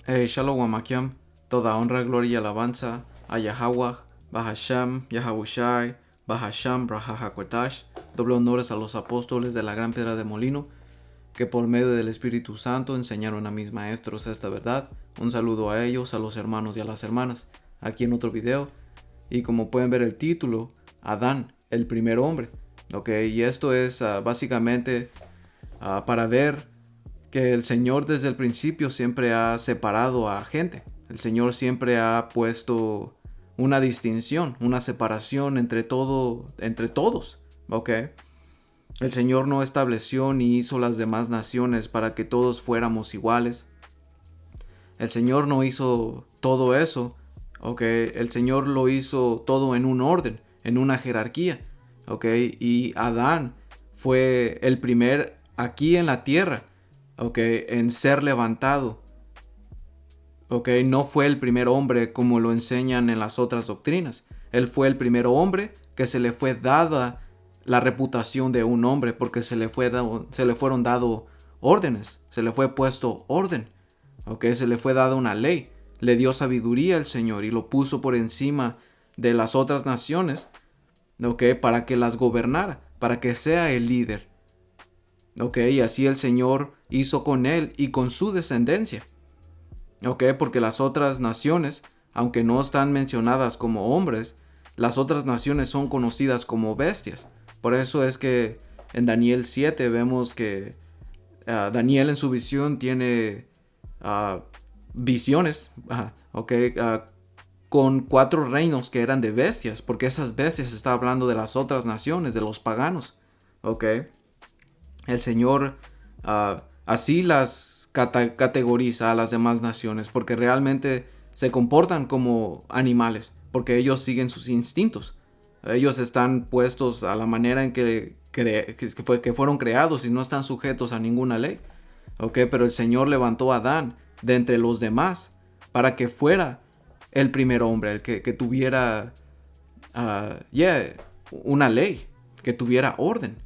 Shalom Amakiam, toda honra, gloria y alabanza a Yahweh, Bahasham, Yahabushai, Bahasham, Brahahakwetash, doble honores a los apóstoles de la gran piedra de molino, que por medio del Espíritu Santo enseñaron a mis maestros esta verdad. Un saludo a ellos, a los hermanos y a las hermanas, aquí en otro video. Y como pueden ver el título, Adán, el primer hombre. Y esto es básicamente para ver que el Señor desde el principio siempre ha separado a gente. El Señor siempre ha puesto una distinción, una separación entre todos. El Señor no estableció ni hizo las demás naciones para que todos fuéramos iguales. El Señor no hizo todo eso. El Señor lo hizo todo en un orden, en una jerarquía. Y Adán fue el primer aquí en la tierra, en ser levantado. No fue el primer hombre como lo enseñan en las otras doctrinas. Él fue el primer hombre que se le fue dada la reputación de un hombre, porque se le fueron dados órdenes, se le fue puesto orden, se le fue dada una ley, le dio sabiduría al Señor y lo puso por encima de las otras naciones, para que las gobernara, para que sea el líder. Y así el Señor hizo con él y con su descendencia. Porque las otras naciones, aunque no están mencionadas como hombres, las otras naciones son conocidas como bestias. Por eso es que en Daniel 7 vemos que Daniel en su visión tiene visiones, con 4 reinos que eran de bestias, porque esas bestias está hablando de las otras naciones, de los paganos. El Señor así las categoriza a las demás naciones, porque realmente se comportan como animales, porque ellos siguen sus instintos. Ellos están puestos a la manera en que fueron creados y no están sujetos a ninguna ley. Pero el Señor levantó a Adán de entre los demás para que fuera el primer hombre, el que tuviera una ley, que tuviera orden.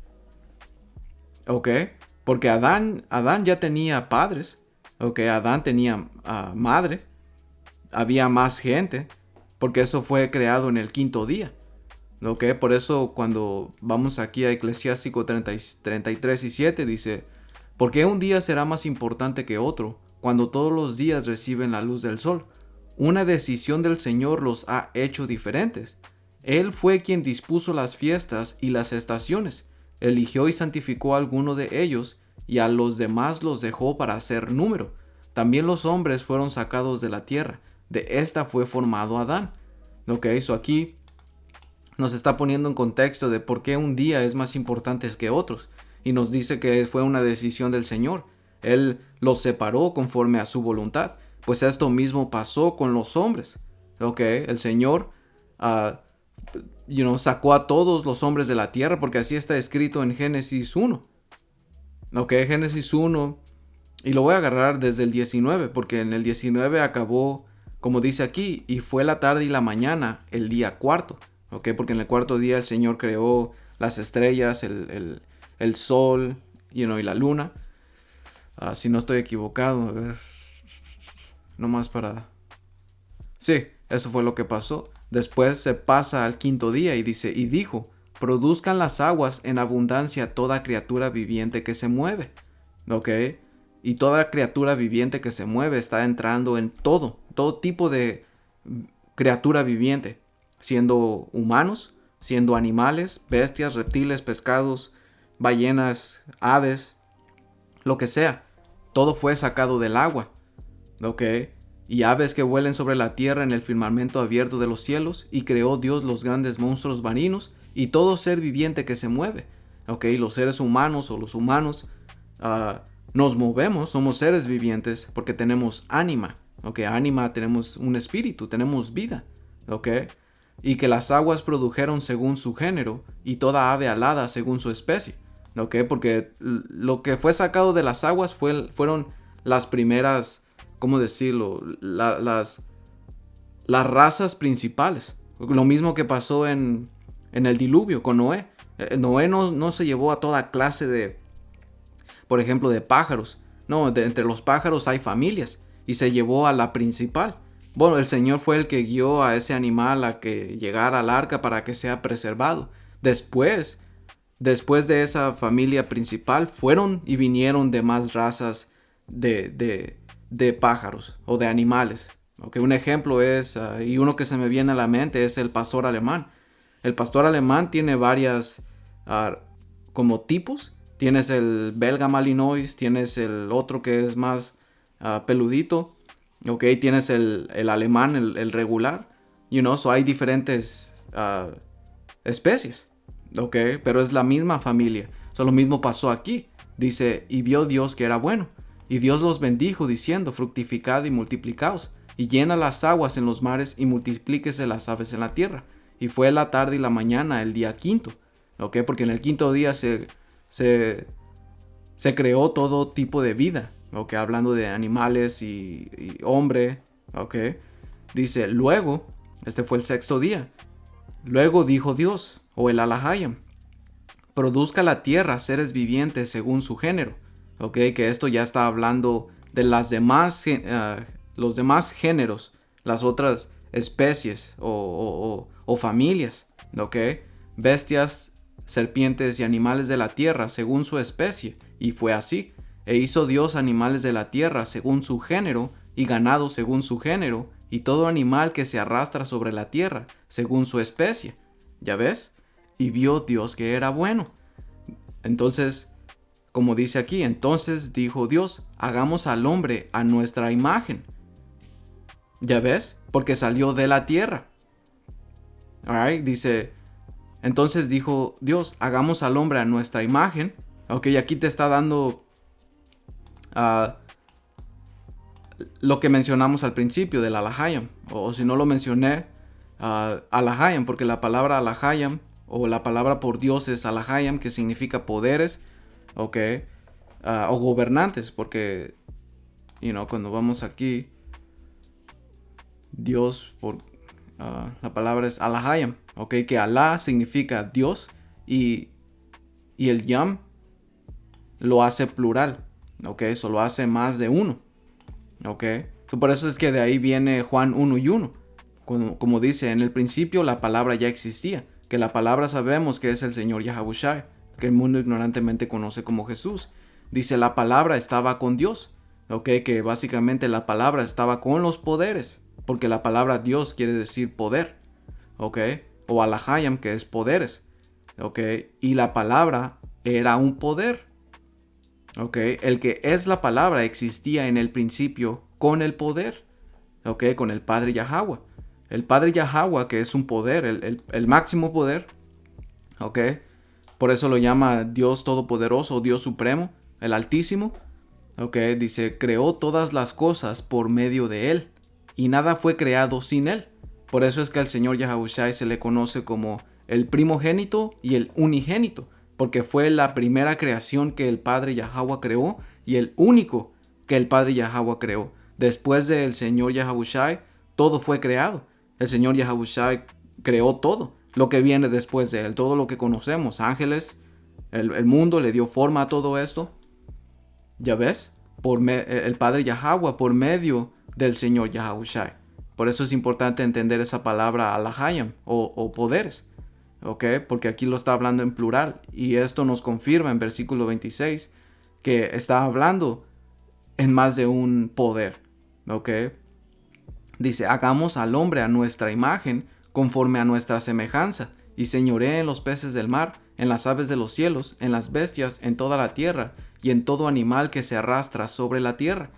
Porque Adán ya tenía padres. Adán tenía madre. Había más gente, porque eso fue creado en el 5º día. Por eso cuando vamos aquí a Eclesiástico 33:7 dice: ¿por qué un día será más importante que otro, cuando todos los días reciben la luz del sol? Una decisión del Señor los ha hecho diferentes. Él fue quien dispuso las fiestas y las estaciones, eligió y santificó a alguno de ellos, y a los demás los dejó para hacer número. También los hombres fueron sacados de la tierra, de esta fue formado Adán. So aquí nos está poniendo en contexto de por qué un día es más importante que otros, y nos dice que fue una decisión del Señor. Él los separó conforme a su voluntad. Pues esto mismo pasó con los hombres. El Señor sacó a todos los hombres de la tierra, porque así está escrito en Génesis 1. Génesis 1, y lo voy a agarrar desde el 19, porque en el 19 acabó, como dice aquí, y fue la tarde y la mañana el día 4. Porque en el 4º día el Señor creó las estrellas, el sol, y la luna. Si no estoy equivocado, a ver, nomás para... Sí, eso fue lo que pasó. Después se pasa al 5º día y dice: y dijo, produzcan las aguas en abundancia toda criatura viviente que se mueve. Y toda criatura viviente que se mueve está entrando en todo tipo de criatura viviente, siendo humanos, siendo animales, bestias, reptiles, pescados, ballenas, aves, lo que sea. Todo fue sacado del agua. Y aves que vuelen sobre la tierra en el firmamento abierto de los cielos, y creó Dios los grandes monstruos marinos y todo ser viviente que se mueve. Los seres humanos o los humanos nos movemos, somos seres vivientes porque tenemos ánima. Ánima, tenemos un espíritu, tenemos vida. Y que las aguas produjeron según su género, y toda ave alada según su especie. Porque lo que fue sacado de las aguas fueron las primeras, ¿cómo decirlo? Las razas principales. Lo mismo que pasó en el diluvio con Noé. Noé no se llevó a toda clase de, por ejemplo, de pájaros. No, entre los pájaros hay familias. y se llevó a la principal. Bueno, el Señor fue el que guió a ese animal a que llegara al arca para que sea preservado. Después de esa familia principal, fueron y vinieron demás razas de pájaros o de animales. Okay, un ejemplo es, y uno que se me viene a la mente, es el pastor alemán. El pastor alemán tiene varias como tipos. Tienes el belga malinois, tienes el otro que es más peludito. Okay, tienes el alemán, el regular. So hay diferentes especies. Okay, pero es la misma familia. Lo mismo pasó aquí. Dice, y vio Dios que era bueno. Y Dios los bendijo diciendo, fructificad y multiplicaos, y llena las aguas en los mares y multiplíquese las aves en la tierra. Y fue la tarde y la mañana el día quinto. Okay, porque en el quinto día se creó todo tipo de vida. Okay, hablando de animales y hombre. Okay. Dice, luego, este fue el sexto día. Luego dijo Dios, o el Alahayam, produzca la tierra seres vivientes según su género. Okay, que esto ya está hablando de las demás, los demás géneros, las otras especies o familias. Okay, bestias, serpientes y animales de la tierra según su especie. Y fue así. E hizo Dios animales de la tierra según su género, y ganado según su género, y todo animal que se arrastra sobre la tierra según su especie. ¿Ya ves? Y vio Dios que era bueno. Entonces, como dice aquí, entonces dijo Dios, hagamos al hombre a nuestra imagen. ¿Ya ves? Porque salió de la tierra. Alright, dice, entonces dijo Dios, hagamos al hombre a nuestra imagen. Ok, aquí te está dando lo que mencionamos al principio del Alahayam. O si no lo mencioné, Alahayam, porque la palabra Alahayam o la palabra por Dios es Alahayam, que significa poderes, ok, o gobernantes, porque, cuando vamos aquí, Dios, la palabra es Alahayam, ok, que Alá significa Dios y el Yam lo hace plural, ok, eso lo hace más de uno, ok, por eso es que de ahí viene Juan 1:1, como dice, en el principio la palabra ya existía, que la palabra sabemos que es el Señor Yahabushai, que el mundo ignorantemente conoce como Jesús. Dice, la palabra estaba con Dios, ok, que básicamente la palabra estaba con los poderes, porque la palabra Dios quiere decir poder, ok, o Alahayam, que es poderes, ok, y la palabra era un poder, ok, el que es la palabra existía en el principio con el poder, ok, con el Padre Yahweh. El Padre Yahweh, que es un poder, el máximo poder, ok, por eso lo llama Dios Todopoderoso, Dios Supremo, el Altísimo, ok, dice, creó todas las cosas por medio de Él, y nada fue creado sin Él. Por eso es que al Señor Yahabushai se le conoce como el primogénito y el unigénito, porque fue la primera creación que el Padre Yahweh creó y el único que el Padre Yahweh creó. Después del Señor Yahabushai, todo fue creado. El Señor Yahabushai creó todo lo que viene después de Él, todo lo que conocemos, ángeles, el mundo, le dio forma a todo esto. ¿Ya ves? El Padre Yahweh por medio del Señor Yahabushai. Por eso es importante entender esa palabra Alahayam o poderes. ¿Ok? Porque aquí lo está hablando en plural. Y esto nos confirma en versículo 26 que está hablando en más de un poder. ¿Ok? Dice, hagamos al hombre a nuestra imagen, conforme a nuestra semejanza, y señoree en los peces del mar, en las aves de los cielos, en las bestias, en toda la tierra, y en todo animal que se arrastra sobre la tierra.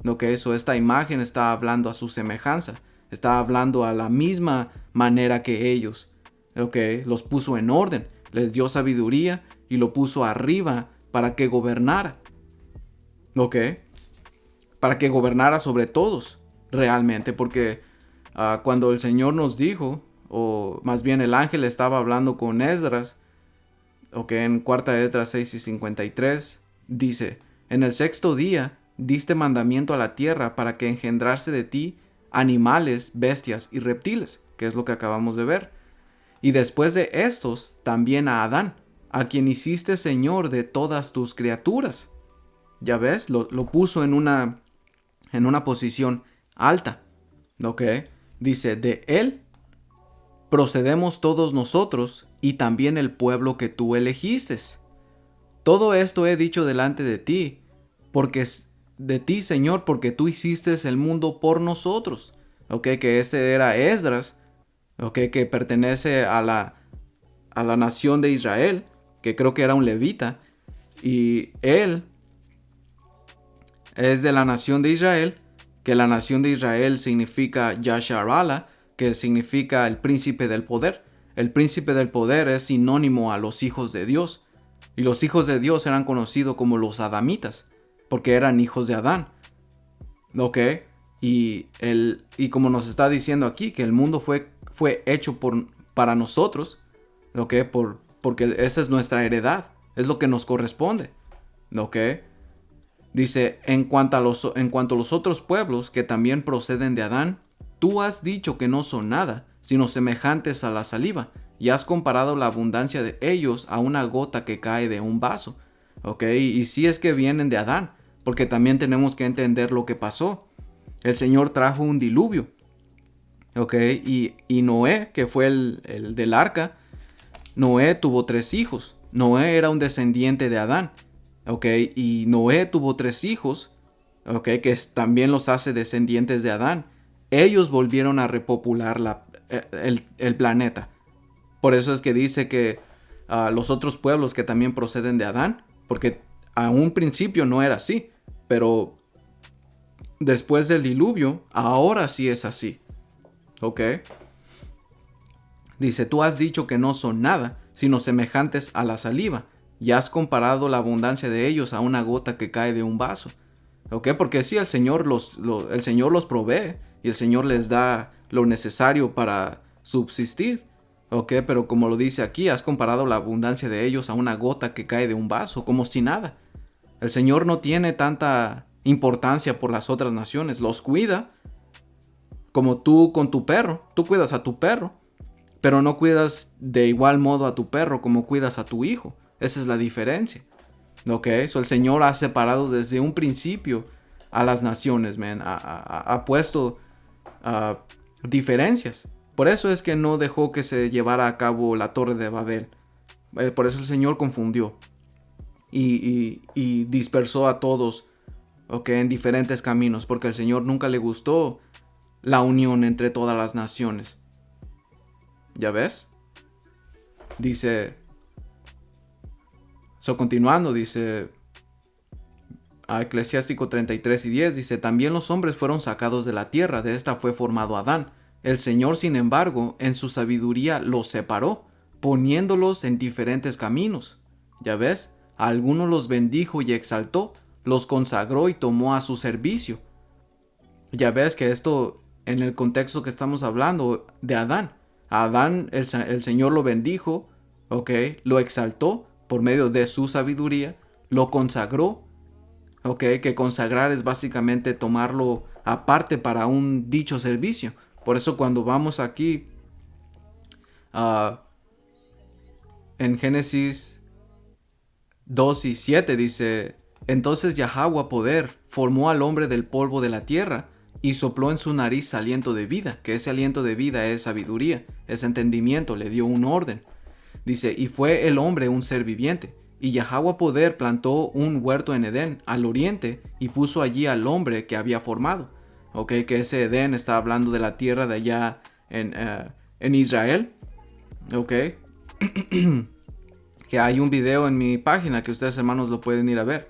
¿No? Que esta imagen está hablando a su semejanza, está hablando a la misma manera que ellos. Los puso en orden, les dio sabiduría y lo puso arriba para que gobernara. Para que gobernara sobre todos realmente, porque cuando el Señor nos dijo, o más bien el ángel estaba hablando con Esdras, en 4 Esdras 6:53, dice, en el sexto día diste mandamiento a la tierra para que engendrase de ti animales, bestias y reptiles, que es lo que acabamos de ver. Y después de estos, también a Adán, a quien hiciste Señor de todas tus criaturas. Ya ves, lo puso en una en una posición alta. ¿Ok? Dice, de él procedemos todos nosotros y también el pueblo que tú elegiste. Todo esto he dicho delante de ti, porque de ti, Señor, porque tú hiciste el mundo por nosotros. ¿Ok? Que este era Esdras, ¿ok? Que pertenece a la nación de Israel, que creo que era un levita, y él es de la nación de Israel, que la nación de Israel significa Yasharala, que significa el príncipe del poder. El príncipe del poder es sinónimo a los hijos de Dios, y los hijos de Dios eran conocidos como los adamitas, porque eran hijos de Adán. ¿Ok? Y como nos está diciendo aquí, que el mundo fue hecho para nosotros, ¿ok? Porque esa es nuestra heredad, es lo que nos corresponde, ¿ok? Dice, en cuanto a los otros pueblos que también proceden de Adán, tú has dicho que no son nada, sino semejantes a la saliva, y has comparado la abundancia de ellos a una gota que cae de un vaso, ¿ok? Y sí es que vienen de Adán, porque también tenemos que entender lo que pasó. El Señor trajo un diluvio, ¿ok? Y Noé, que fue el del arca, Noé tuvo 3 hijos. Noé era un descendiente de Adán, ¿ok? Y Noé tuvo 3 hijos, ¿ok? Que también los hace descendientes de Adán. Ellos volvieron a repopular el planeta. Por eso es que dice que los otros pueblos que también proceden de Adán, porque a un principio no era así, pero después del diluvio, ahora sí es así, ¿ok? Dice, tú has dicho que no son nada, sino semejantes a la saliva, y has comparado la abundancia de ellos a una gota que cae de un vaso. ¿Ok? Porque sí, el Señor los provee, y el Señor les da lo necesario para subsistir. ¿Ok? Pero como lo dice aquí, has comparado la abundancia de ellos a una gota que cae de un vaso, como si nada. El Señor no tiene tanta importancia por las otras naciones, los cuida, como tú con tu perro, tú cuidas a tu perro, pero no cuidas de igual modo a tu perro como cuidas a tu hijo. Esa es la diferencia. ¿Ok? So, el Señor ha separado desde un principio a las naciones, man. Ha puesto diferencias. Por eso es que no dejó que se llevara a cabo la Torre de Babel. Por eso el Señor confundió. Y dispersó a todos, ¿ok? En diferentes caminos. Porque al Señor nunca le gustó la unión entre todas las naciones. ¿Ya ves? Dice, continuando, dice a Eclesiástico 33:10, dice, también los hombres fueron sacados de la tierra, de esta fue formado Adán. El Señor, sin embargo, en su sabiduría los separó, poniéndolos en diferentes caminos. ¿Ya ves? A algunos los bendijo y exaltó, los consagró y tomó a su servicio. Ya ves que esto, en el contexto que estamos hablando de Adán, a Adán el Señor lo bendijo, ¿ok? Lo exaltó por medio de su sabiduría, lo consagró, ¿ok? Que consagrar es básicamente tomarlo aparte para un dicho servicio. Por eso cuando vamos aquí en Génesis 2:7 dice, entonces Yahweh poder formó al hombre del polvo de la tierra y sopló en su nariz aliento de vida, que ese aliento de vida es sabiduría, es entendimiento, le dio un orden. Dice, y fue el hombre un ser viviente, y Yahweh poder plantó un huerto en Edén, al oriente, y puso allí al hombre que había formado. Ok, que ese Edén está hablando de la tierra de allá en Israel. Ok. Que hay un video en mi página que ustedes, hermanos, lo pueden ir a ver.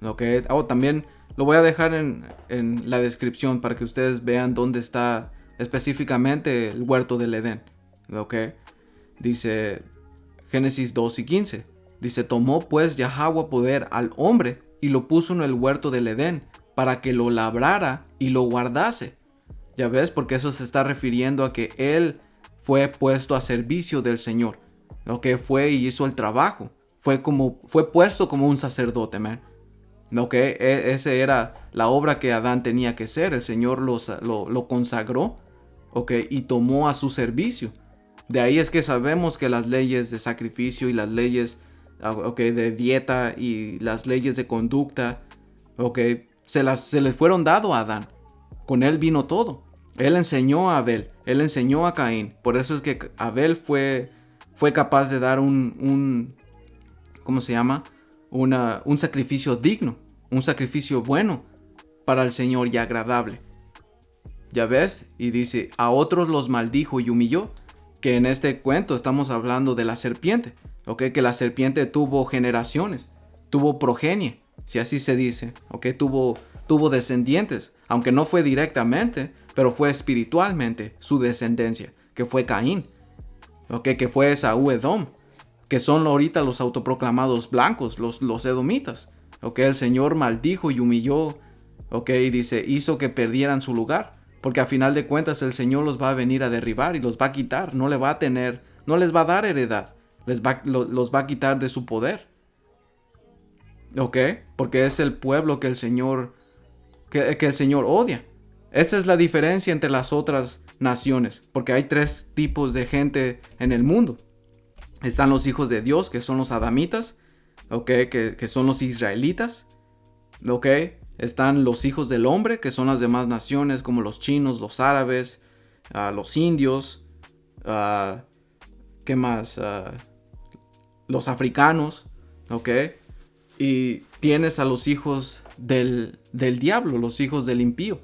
Ok. También lo voy a dejar en la descripción para que ustedes vean dónde está específicamente el huerto del Edén. Ok. Dice Génesis 2:15. Dice, tomó pues Yahweh poder al hombre y lo puso en el huerto del Edén para que lo labrara y lo guardase. Ya ves, porque eso se está refiriendo a que él fue puesto a servicio del Señor. Lo que fue y hizo el trabajo. Fue puesto como un sacerdote, man. Lo que esa era la obra que Adán tenía que hacer. El Señor lo consagró, y tomó a su servicio. De ahí es que sabemos que las leyes de sacrificio y las leyes de dieta y las leyes de conducta, se les fueron dado a Adán. Con él vino todo. Él enseñó a Abel, él enseñó a Caín. Por eso es que Abel fue capaz de dar ¿cómo se llama? Un sacrificio digno, un sacrificio bueno para el Señor y agradable. ¿Ya ves? Y dice, a otros los maldijo y humilló. Que en este cuento estamos hablando de la serpiente. ¿Ok? Que la serpiente tuvo generaciones, tuvo progenie, si así se dice. ¿Ok? Tuvo descendientes, aunque no fue directamente, pero fue espiritualmente su descendencia, que fue Caín. ¿Ok? Que fue Esaú Edom, que son ahorita los autoproclamados blancos, los edomitas. ¿Ok? El Señor maldijo y humilló. ¿Ok? Y dice, hizo que perdieran su lugar. Porque a final de cuentas el Señor los va a venir a derribar y los va a quitar. No les va a dar heredad. Los va a quitar de su poder. ¿Ok? Porque es el pueblo que el Señor odia. Esta es la diferencia entre las otras naciones. Porque hay 3 tipos de gente en el mundo. Están los hijos de Dios, que son los adamitas. ¿Ok? Que son los israelitas. ¿Ok? Están los hijos del hombre, que son las demás naciones, como los chinos, los árabes, los indios, ¿qué más? Los africanos, ¿ok? Y tienes a los hijos del diablo, los hijos del impío,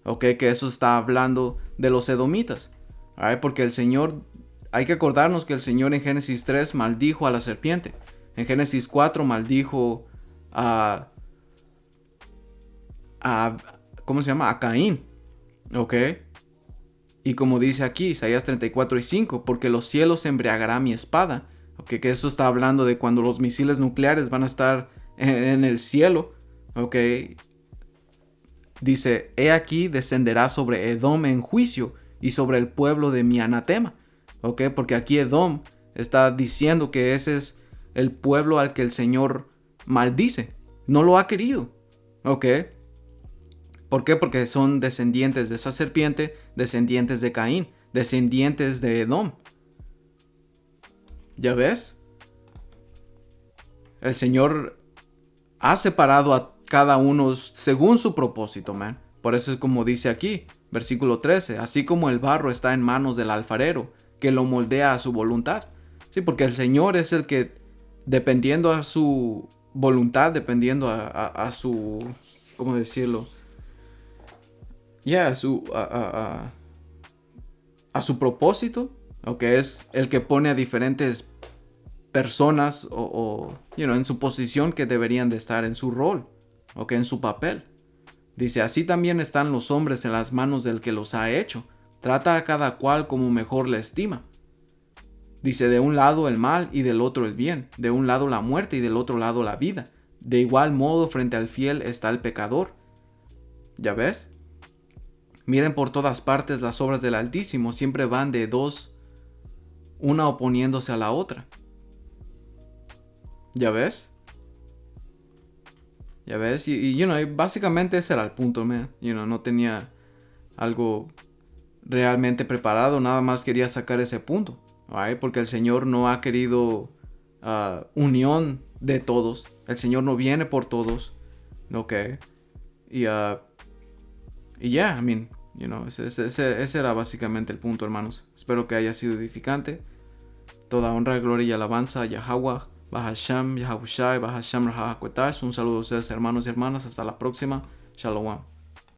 ¿ok? Que eso está hablando de los edomitas, ¿right? Porque el Señor, hay que acordarnos que el Señor en Génesis 3 maldijo a la serpiente. En Génesis 4 maldijo ¿cómo se llama? A Caín. ¿Ok? Y como dice aquí, Isaías 34:5, porque los cielos embriagará mi espada. ¿Ok? Que eso está hablando de cuando los misiles nucleares van a estar en el cielo. ¿Ok? Dice, he aquí descenderá sobre Edom en juicio y sobre el pueblo de mi anatema. ¿Ok? Porque aquí Edom está diciendo que ese es el pueblo al que el Señor maldice. No lo ha querido. ¿Ok? ¿Por qué? Porque son descendientes de esa serpiente, descendientes de Caín, descendientes de Edom. ¿Ya ves? El Señor ha separado a cada uno según su propósito, man. Por eso es como dice aquí, versículo 13, así como el barro está en manos del alfarero, que lo moldea a su voluntad. Sí, porque el Señor es el que, dependiendo a su voluntad, dependiendo a su, ¿cómo decirlo? A su propósito, que es el que pone a diferentes personas en su posición que deberían de estar en su rol, en su papel. Dice, así también están los hombres en las manos del que los ha hecho. Trata a cada cual como mejor le estima. Dice, de un lado el mal y del otro el bien. De un lado la muerte y del otro lado la vida. De igual modo frente al fiel está el pecador. ¿Ya ves? Miren por todas partes las obras del Altísimo. Siempre van de dos, una oponiéndose a la otra. ¿Ya ves? ¿Ya ves? Y básicamente ese era el punto, man. No tenía algo realmente preparado. Nada más quería sacar ese punto. ¿Right? Porque el Señor no ha querido unión de todos. El Señor no viene por todos. ¿Ok? Y ya, ese era básicamente el punto, hermanos. Espero que haya sido edificante. Toda honra, gloria y alabanza a Yahweh, Bahasham, Yahushai, Bahasham, Rahakwetash. Un saludo a ustedes, hermanos y hermanas. Hasta la próxima. Shalom.